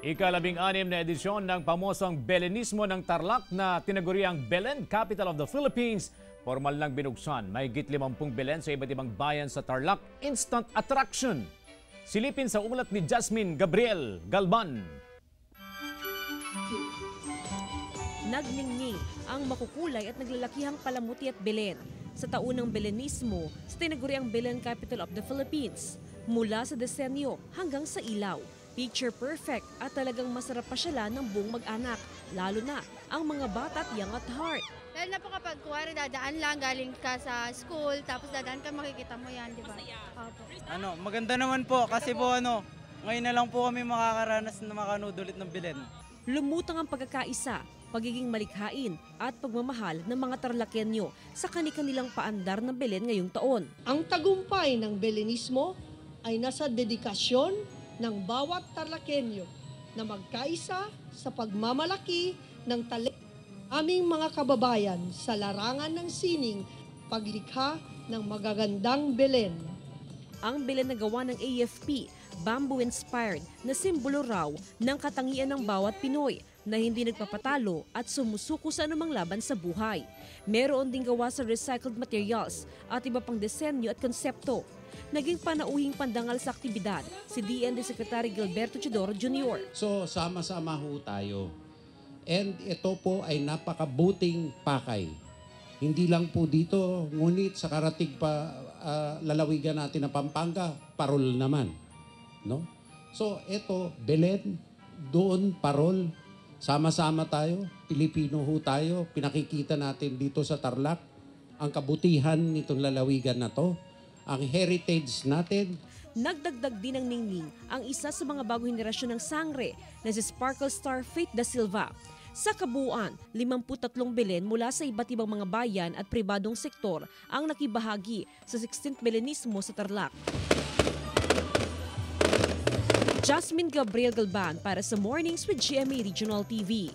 Ika-16 na edisyon ng pamosong Belenismo ng Tarlac na tinaguriang Belen, Capital of the Philippines. Formal nang binuksan, mahigit 50 Belen sa iba't ibang bayan sa Tarlac, instant attraction. Silipin sa ulat ni Jasmine Gabriel Galban. Nagningning ang makukulay at naglalakihang palamuti at Belen sa taunang Belenismo sa tinaguriang Belen, Capital of the Philippines. Mula sa disenyo hanggang sa ilaw, picture perfect at talagang masarap pasyalan ng buong mag-anak, lalo na ang mga bata at young at heart. Dahil na po kapag kuwari dadaan lang, galing ka sa school, tapos dadaan ka, makikita mo yan, di ba? Maganda naman po kasi po ngayon na lang po kami makakaranas na makanood ulit ng Belen. Lumutang ang pagkakaisa, pagiging malikhain at pagmamahal ng mga Tarlakenyo sa kanilang paandar ng Belen ngayong taon. Ang tagumpay ng Belenismo ay nasa dedikasyon ng bawat Tarlakenyo na magkaisa sa pagmamalaki ng talento aming mga kababayan sa larangan ng sining paglikha ng magagandang Belen. Ang Belen na gawa ng AFP, bamboo-inspired na simbolo raw ng katangian ng bawat Pinoy na hindi nagpapatalo at sumusuko sa anumang laban sa buhay. Meron ding gawa sa recycled materials at iba pang disenyo at konsepto. Naging panauhing pandangal sa aktibidad si DND Secretary Gilberto Chodoro Jr. So sama-sama ho tayo. And ito po ay napakabuting pakay. Hindi lang po dito, ngunit sa karatig pa lalawigan natin ng Pampanga, parol naman. No? So ito, Belen, doon parol, sama-sama tayo, Pilipino ho tayo, pinakikita natin dito sa Tarlac ang kabutihan nitong lalawigan na to, ang heritage natin. Nagdagdag din ng ningning ang isa sa mga bagong henerasyon ng sangre na si Sparkle Star Faith da Silva. Sa kabuuan, 53 Belen mula sa iba't ibang mga bayan at pribadong sektor ang nakibahagi sa 16th Belenismo sa Tarlac. Jasmine Gabriel Galban para sa Mornings with GMA Regional TV.